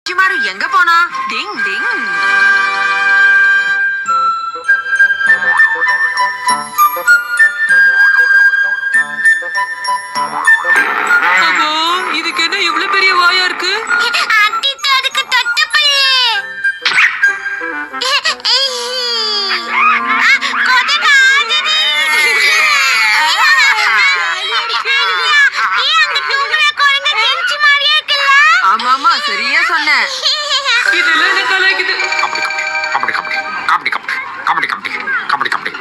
சிமாரு எங்க போனா? டிங் டிங். இதுக்கு என்ன இவ்வளவு பெரிய வாயா இருக்கு? ஆமாமா சரியா சொன்ன. இதெல்லாம் என்ன கலாய்க்குது? கபடி கபடி கபடி கபடி கபடி கபடி கபடி கபடி.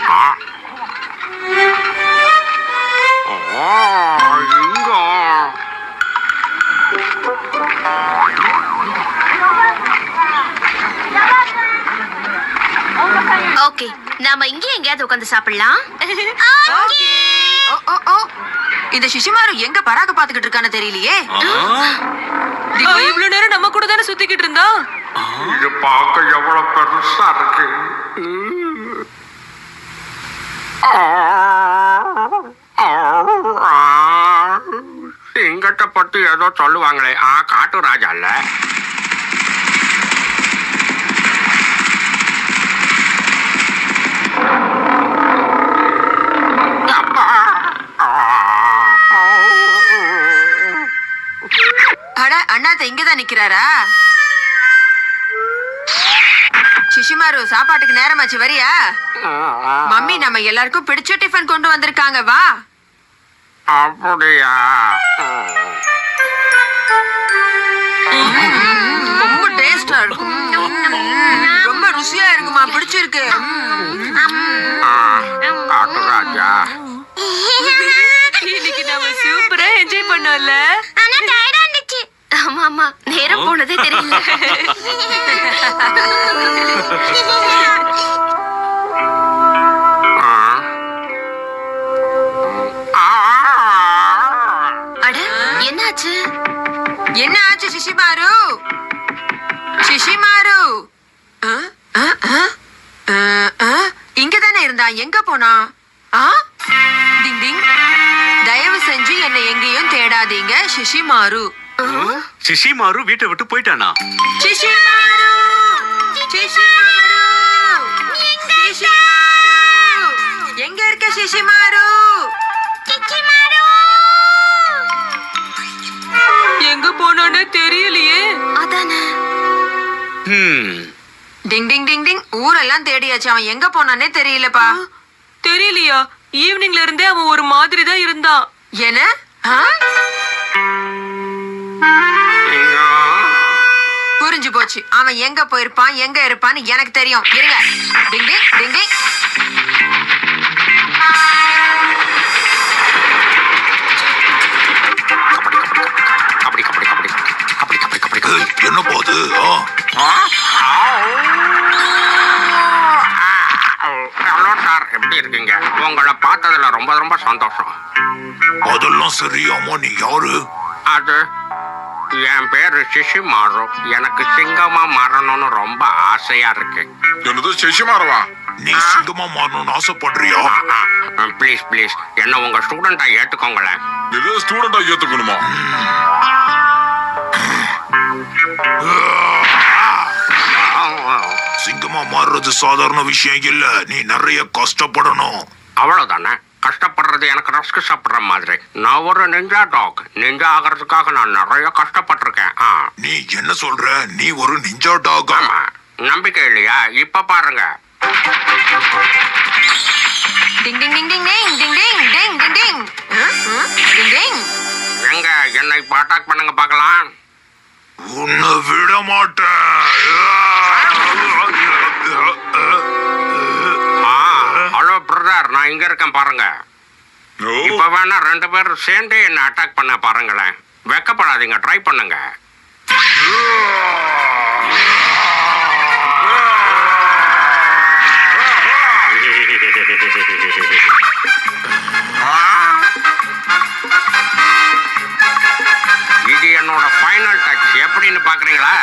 இங்க ஓகே, நாம இங்க எங்கயாவது உட்கார்ந்து சாப்பிடலாம். இந்த சிஷிமாரு எங்க பராக பாத்துக்கிட்டு இருக்கான்னு தெரியலையே. இவ்வளவு நேரம் நம்ம கூட தானே சுத்திக்கிட்டு இருந்தா. இது பார்க்க எவ்வளவு பெருசா இருக்கு. சிங்கத்தை பத்தி ஏதோ சொல்லுவாங்களே, காட்டு ராஜா இல்ல. அட அண்ணாத்த இங்கதான் நிக்கிறாரா? சிஷிமாரு சாப்பாட்டுக்கு நேரமாச்சு, வரியா? மம்மி நம்ம எல்லாருக்கும் பிடிச்ச டிஃபன் கொண்டு வந்திருக்காங்க, வா. அப்படியா? ரொம்ப டேஸ்டா இருக்கும், ரொம்ப ருசியா இருக்குமா, பிடிச்சிருக்கு. காட்டு ராஜா, இன்னைக்கு நாம சூப்பரா என்ஜாய் பண்ணோம்ல. ஆனா டயர்டா இருந்துச்சு. ஆமா ஆமா, நேரம் போனதே தெரியல. அட என்னாச்சு? என்ன ஆச்சு சிஷிமாரு? சிஷிமாரு இங்கதானே இருந்தா, எங்க போனா? டிங் டிங். தயவு செஞ்சு என்னை எங்கேயும் தேடாதீங்க சிஷிமாரு. சிஷிமாரு வீட்டை விட்டு போயிட்டானா? சிஷிமாரு, சிஷிமாரு, சிஷிமாரு, எங்க இருக்க சிஷிமாரு? எங்க போனோன்னு தெரியலையே. அதானே. டிங் டிங் டிங் டிங். ஊரெல்லாம் தேடியாச்சு, அவன் எங்க போனானே தெரியலப்பா. தெரியலையா? ஈவினிங்ல இருந்தே அவன் ஒரு மாதிரி தான் இருந்தான். என்ன? புரிஞ்சு போச்சு, அவன் எங்க போயிருப்பான் எங்க இருப்பான்னு எனக்கு தெரியும். இருங்க. டிங் டிங் டிங் டிங். கபடி கபடி கபடி கபடி கபடி கபடி கபடி. என்ன போது? ஹலோ சார், எப்படி இருக்கீங்க? உங்களை பார்த்ததுல ரொம்ப ரொம்ப சந்தோஷம். அதெல்லாம் சரியாமா, நீ யாரு? அது என் பேரு சிஷிமாரு. எனக்கு சிங்கமா மாறணும்னு ரொம்ப ஆசையா இருக்கு. என்னது சிஷிமாரவா? நீ சிங்கமா மாறணும்னு ஆசைப்படுறியா? ப்ளீஸ் ப்ளீஸ், என்ன உங்க ஸ்டூடெண்டா ஏத்துக்கோங்களேன். இது ஸ்டூடெண்டா ஏத்துக்கணுமா? சிங்கமா மாறுறது சாதாரண விஷயம் இல்ல, நீ நிறைய கஷ்டப்படணும். அவ்வளவுதானே? கஷ்டப்படுறது எனக்கு ரஸ்க் சாப்பிடுற மாதிரி. நான் ஒரு நிஞ்சா டாக். நிஞ்சா ஆகிறதுக்காக நான் நிறைய கஷ்டப்பட்டிருக்கேன். நீ என்ன சொல்ற? நீ ஒரு நிஞ்சா டாக்? ஆமா, நம்பிக்கை இல்லையா? இப்ப பாருங்க. டிங் டிங் டிங் டிங் டிங் டிங் டிங் டிங் டிங் டிங். டிங் டிங். எங்க என்னை இப்ப அட்டாக் பண்ணுங்க பார்க்கலாம். உன்னை விட மாட்டேன். ஹலோ பிரதர், நான் இங்க இருக்கேன் பாருங்க. இப்ப வேணா ரெண்டு பேரும் சேர்ந்து என்ன அட்டாக் பண்ண பாருங்களேன். வெக்கப்படாதீங்க, ட்ரை பண்ணுங்க. இது என்னோட ஃபைனல் டச். எப்படின்னு பாக்குறீங்களா?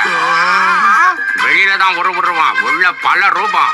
வெளியில தான் உருவான், உள்ள பல ரூபம்.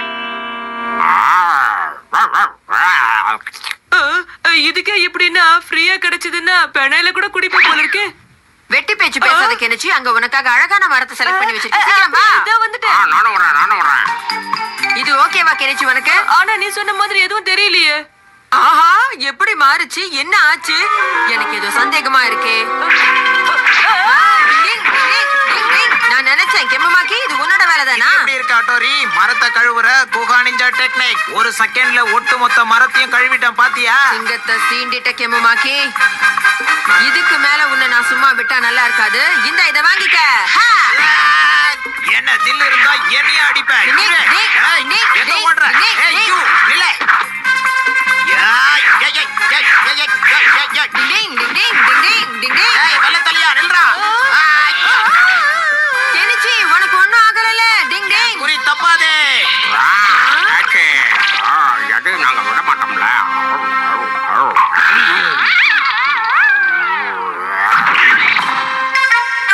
இதுக்கே இப்படின்னா ஃப்ரீயா கிடைச்சதுன்னா பெணையில கூட குடிப்போம் போல இருக்கு. வெட்டி பேச்சு பேசாத கெனிச்சி, அங்க உனக்காக அழகான மரத்தை செலக்ட் பண்ணி வச்சிருக்கேன். சீக்கிரம் வா. இதோ வந்துட்டேன். நானும் வரேன். இது ஓகேவா கெனிச்சி உனக்கு? ஆனா நீ சொன்ன மாதிரி எதுவும் தெரியலையே. ஆஹா, எப்படி மாறுச்சு? என்ன ஆச்சு? எனக்கு ஏதோ சந்தேகமா இருக்கே. டிங், டிங், டிங், டிங். நான் நினைச்சேன் கெம்மமாக்கி இது உன்னோட வேலைதானா? எப்படி இருக்கு ஆட்டோரி? மரத்தை கழுவுற குஹா நிஞ்சா டெக்னிக். ஒரு செகண்ட்ல ஒட்டு மொத்த மரத்தையும் கழுவிட்டேன் பாத்தியா? சிங்கத்தை சீண்டிட்ட கெம்மமாக்கி, இதுக்கு மேல உன்னை நான் சும்மா விட்டா நல்லா இருக்காது. இந்த இதை வாங்கிக்க. ஹா! என்ன தில்லு இருந்தா என்னைய அடிப்பேன். நீ, நீ, நீ, எங்க நீ, ஓடுற? நீ, ஏய், நீ. you, நில்லை. ஏய், ஏய், ஏய், ஏய், ஏய், ஏய், ஏய், ஏய், ஏய். டிங், டிங், டிங், டிங், டிங், டிங், டிங். ஏய், வெள்ளத்தலையா, நில்றா. கெனிச்சி, உனக்கு ஒண்ணும் ஆகலல. டிங், டிங். குறி தப்பாதே. எது நாங்க விட மாட்டோம்ல.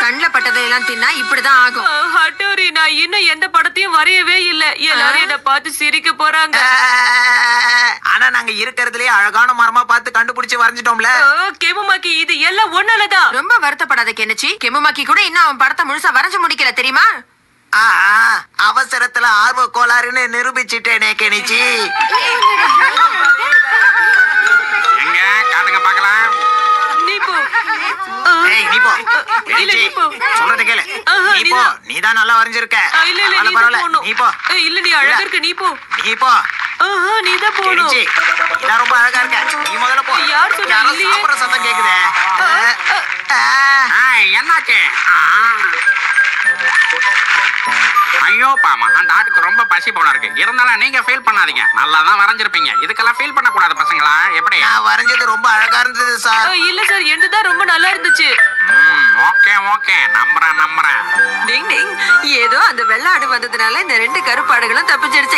கண்ணுல பட்டதையெல்லாம் தின்னா இப்படிதான் ஆகும். ஹட்டோரி, நான் இன்னும் எந்த படத்தையும் வரையவே இல்ல. எல்லாரும் என்ன பார்த்து சிரிக்க போறாங்க. ஆனா நாங்க இருக்கிறதுலயே அழகான மரமா பார்த்து கண்டுபிடிச்சு வரைஞ்சிட்டோம்ல. கெமுமாக்கி, இது எல்லாம் ஒன்னாலதான். ரொம்ப வருத்தப்படாத கெனிச்சி. கெமுமாக்கி கூட இன்னும் அவன் படத்தை முழுசா வரைஞ்சு முடிக்கல தெரியுமா? அவசரத்துல ஆர்வ கோளாறுன்னு நிரூபிச்சிட்டேனே கெனிச்சி. எங்க காட்டுங்க பார்க்கலாம். நீ போ. ஏய், நீ போ. இல்ல, கெனிச்சி, நீ போ. சொல்றத கேளு. ஆஹா, நீ போ. நீதான். நீதான் நல்லா வரைஞ்சிருக்க. இல்ல இல்ல, பரவாயில்ல, நீ தான் பரவாயில்ல. போகணும். நீ போ. இல்ல, நீ அழகா இருக்க, நீ போ. நீ போ. நீ தான் போகணும். கெனிச்சி, நீதான் ரொம்ப அழகா இருக்க. நீ முதல்ல போ. யார் சொன்னா? யாரோ இல்லையே. சாப்பிடுற சத்தம் கேக்குதே. என்னாச்சு? ஐயோ பாமா, அந்த ஆட்டுக்கு ரொம்ப பசி போல இருக்கு. இருந்தாலும் நீங்க ஃபீல் பண்ணாதீங்க. நல்லா தான் வரைஞ்சிருப்பீங்க. இதுக்கெல்லாம் ஃபீல் பண்ண கூடாது பசங்களா. எப்படி? நான் வரைஞ்சது ரொம்ப அழகா இருந்தது சார். இல்ல சார், என்னதான் ரொம்ப நல்லா இருந்துச்சு. ஓகே நம்புறேன். டிங், டிங். ஏதோ அந்த வெள்ளாடு வந்ததுனால இந்த ரெண்டு கருப்பாடுகளும் தப்பிச்சிடுச்சு.